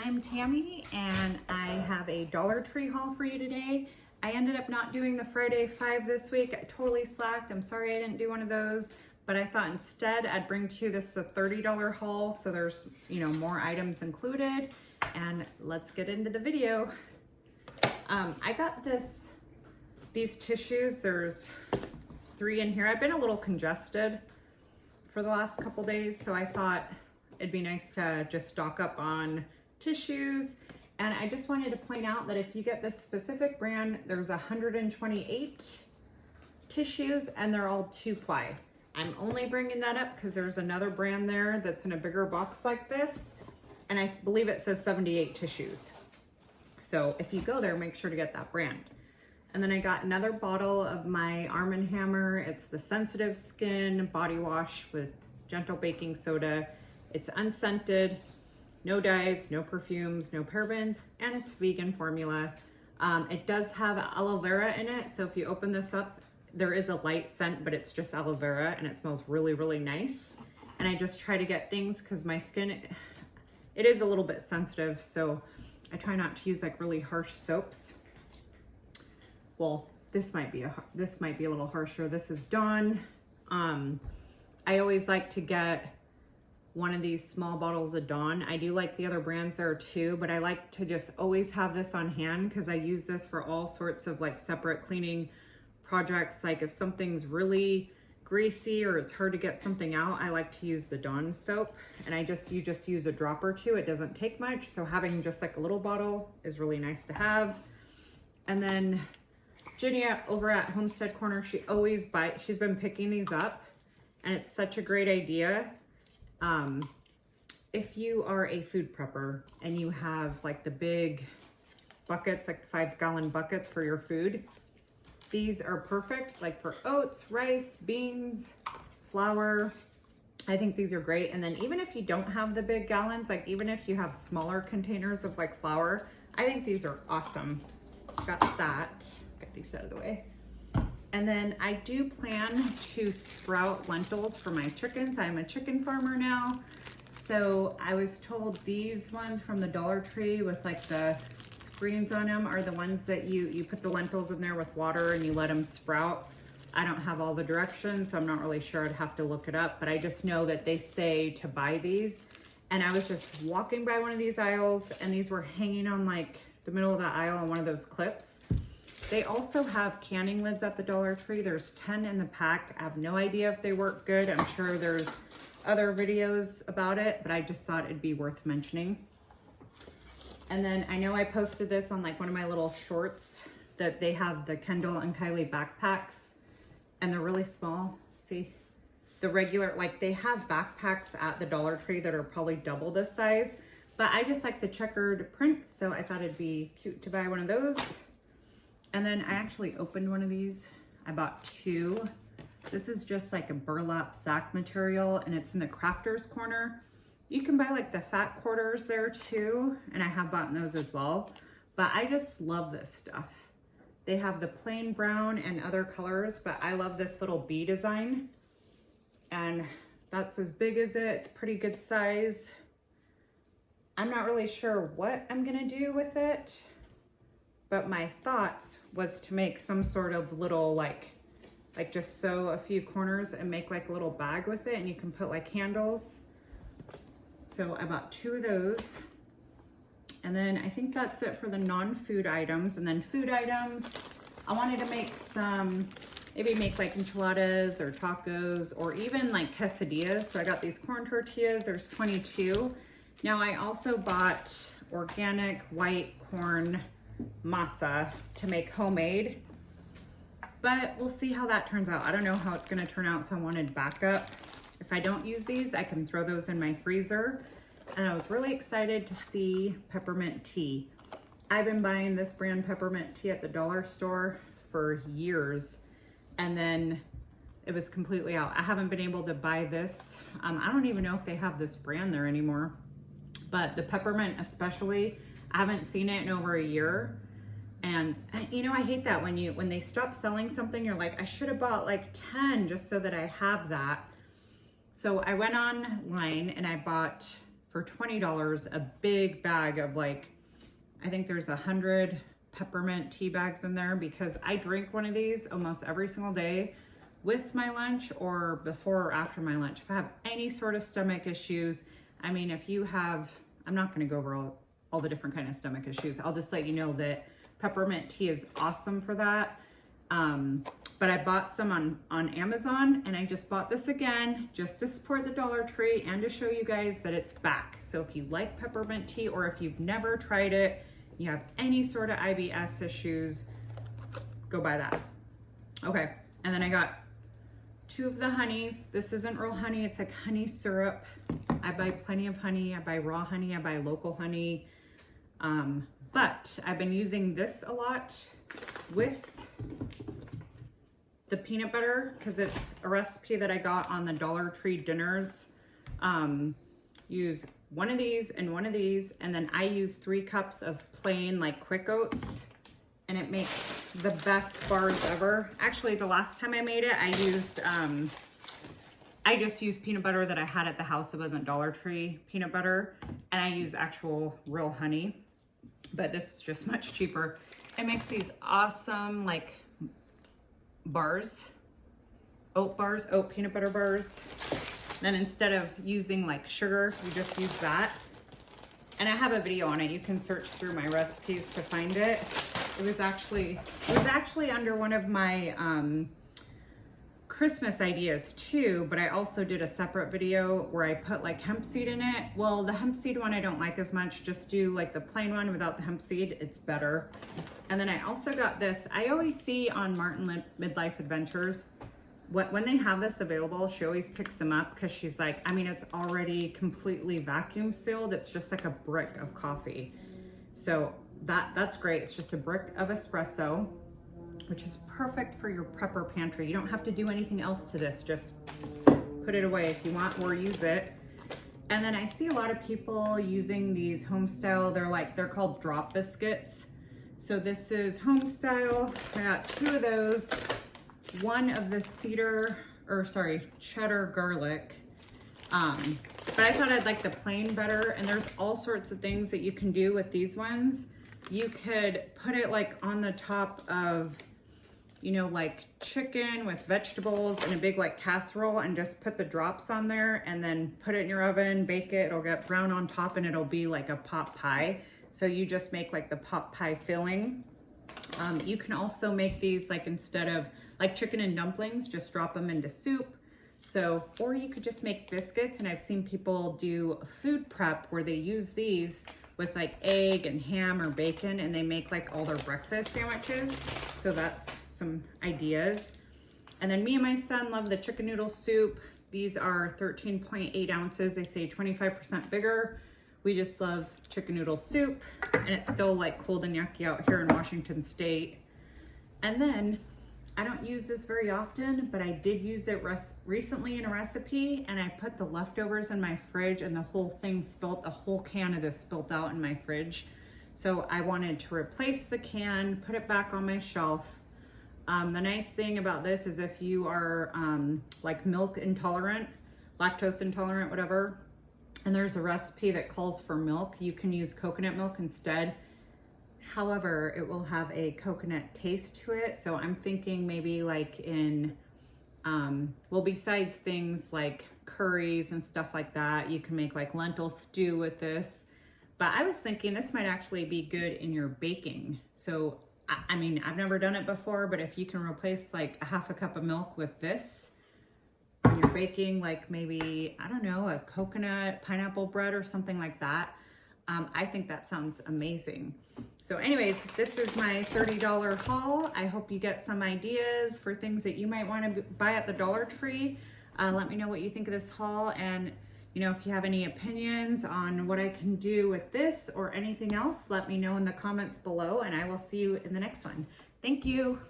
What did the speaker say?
I'm Tammy and I have a Dollar Tree haul for you today. I ended up not doing the Friday 5 this week. I totally slacked. I'm sorry I didn't do one of those, but I thought instead I'd bring to you this a $30 haul, so there's, more items included, and let's get into the video. I got these tissues. There's 3 in here. I've been a little congested for the last couple days, so I thought it'd be nice to just stock up on tissues. And I just wanted to point out that if you get this specific brand, there's 128 tissues and they're all 2-ply. I'm only bringing that up because there's another brand there that's in a bigger box like this, and I believe it says 78 tissues. So if you go there, make sure to get that brand. And then I got another bottle of my Arm & Hammer. It's the Sensitive Skin Body Wash with gentle baking soda. It's unscented, no dyes, no perfumes, no parabens, and it's vegan formula. It does have aloe vera in it, so if you open this up, there is a light scent, but it's just aloe vera and it smells really, really nice. And I just try to get things because my skin, it is a little bit sensitive, so I try not to use like really harsh soaps. Well, this might be a little harsher. This is Dawn. I always like to get one of these small bottles of Dawn. I do like the other brands there too, but I like to just always have this on hand because I use this for all sorts of like separate cleaning projects. Like if something's really greasy or it's hard to get something out, I like to use the Dawn soap, and you just use a drop or two. It doesn't take much, so having just like a little bottle is really nice to have. And then Jenny over at Homestead Corner, she's been picking these up, and it's such a great idea. If you are a food prepper and you have like the big buckets, like 5-gallon buckets for your food, these are perfect like for oats, rice, beans, flour. I think these are great. And then even if you don't have the big gallons, like even if you have smaller containers of like flour, I think these are awesome. Got that. Get these out of the way. And then I do plan to sprout lentils for my chickens. I'm a chicken farmer now. So I was told these ones from the Dollar Tree with like the screens on them are the ones that you put the lentils in there with water and you let them sprout. I don't have all the directions, so I'm not really sure. I'd have to look it up, but I just know that they say to buy these. And I was just walking by one of these aisles and these were hanging on like the middle of the aisle on one of those clips. They also have canning lids at the Dollar Tree. There's 10 in the pack. I have no idea if they work good. I'm sure there's other videos about it, but I just thought it'd be worth mentioning. And then I know I posted this on like one of my little shorts that they have the Kendall and Kylie backpacks, and they're really small. See, the regular, like they have backpacks at the Dollar Tree that are probably double this size, but I just like the checkered print, so I thought it'd be cute to buy one of those. And then I actually opened one of these. I bought 2. This is just like a burlap sack material, and it's in the Crafters Corner. You can buy like the fat quarters there too, and I have bought those as well. But I just love this stuff. They have the plain brown and other colors, but I love this little bee design. And that's as big as it. It's pretty good size. I'm not really sure what I'm gonna do with it, but my thoughts was to make some sort of little like just sew a few corners and make like a little bag with it, and you can put like candles. So I bought 2 of those. And then I think that's it for the non-food items. And then food items, I wanted to make maybe make like enchiladas or tacos or even like quesadillas. So I got these corn tortillas, there's 22. Now I also bought organic white corn masa to make homemade, but we'll see how that turns out. I don't know how it's going to turn out, so I wanted backup. If I don't use these, I can throw those in my freezer. And I was really excited to see peppermint tea. I've been buying this brand peppermint tea at the dollar store for years, and then it was completely out. I haven't been able to buy this. I don't even know if they have this brand there anymore, but the peppermint especially, I haven't seen it in over a year. And I hate that when they stop selling something, you're like, I should have bought like 10 just so that I have that. So I went online and I bought for $20 a big bag of like, I think there's 100 peppermint tea bags in there, because I drink one of these almost every single day with my lunch or before or after my lunch. If I have any sort of stomach issues, I mean, if you have, I'm not going to go over all the different kind of stomach issues. I'll just let you know that peppermint tea is awesome for that. But I bought some on Amazon, and I just bought this again just to support the Dollar Tree and to show you guys that it's back. So if you like peppermint tea, or if you've never tried it, you have any sort of IBS issues, go buy that. Okay, and then I got 2 of the honeys. This isn't real honey, it's like honey syrup. I buy plenty of honey. I buy raw honey, I buy local honey. But I've been using this a lot with the peanut butter, because it's a recipe that I got on the Dollar Tree dinners. Use one of these and one of these, and then I use 3 cups of plain like quick oats, and it makes the best bars ever. Actually, the last time I made it, I used I just used peanut butter that I had at the house. It wasn't Dollar Tree peanut butter, and I use actual real honey, but this is just much cheaper. It makes these awesome like bars, oat peanut butter bars. Then instead of using like sugar, you just use that. And I have a video on it. You can search through my recipes to find it. It was actually under one of my Christmas ideas too, but I also did a separate video where I put like hemp seed in it. Well, the hemp seed one I don't like as much. Just do like the plain one without the hemp seed. It's better. And then I also got this. I always see on Martin Midlife Adventures, when they have this available, she always picks them up, because she's like, I mean, it's already completely vacuum sealed. It's just like a brick of coffee. So that's great. It's just a brick of espresso, which is perfect for your prepper pantry. You don't have to do anything else to this. Just put it away if you want, or use it. And then I see a lot of people using these Homestyle. They're called drop biscuits. So this is Homestyle. I got 2 of those. One of the cheddar garlic. But I thought I'd like the plain better. And there's all sorts of things that you can do with these ones. You could put it like on the top of, you know, like chicken with vegetables in a big like casserole, and just put the drops on there, and then put it in your oven, bake it. It'll get brown on top, and it'll be like a pot pie. So you just make like the pot pie filling. You can also make these like, instead of like chicken and dumplings, just drop them into soup. So, or you could just make biscuits. And I've seen people do food prep where they use these with like egg and ham or bacon, and they make like all their breakfast sandwiches. So that's some ideas. And then me and my son love the chicken noodle soup. These are 13.8 ounces. They say 25% bigger. We just love chicken noodle soup, and it's still like cold and yucky out here in Washington State. And then I don't use this very often, but I did use it recently in a recipe, and I put the leftovers in my fridge, and the whole can of this spilt out in my fridge. So I wanted to replace the can, put it back on my shelf. The nice thing about this is if you are like milk intolerant, lactose intolerant, whatever, and there's a recipe that calls for milk, you can use coconut milk instead. However, it will have a coconut taste to it. So I'm thinking maybe like in, well, besides things like curries and stuff like that, you can make like lentil stew with this. But I was thinking this might actually be good in your baking. So, I mean, I've never done it before, but if you can replace like a half a cup of milk with this, when you're baking like maybe, I don't know, a coconut pineapple bread or something like that, I think that sounds amazing. So anyways, this is my $30 haul. I hope you get some ideas for things that you might want to buy at the Dollar Tree. Let me know what you think of this haul, and you know, if you have any opinions on what I can do with this or anything else, let me know in the comments below, and I will see you in the next one. Thank you.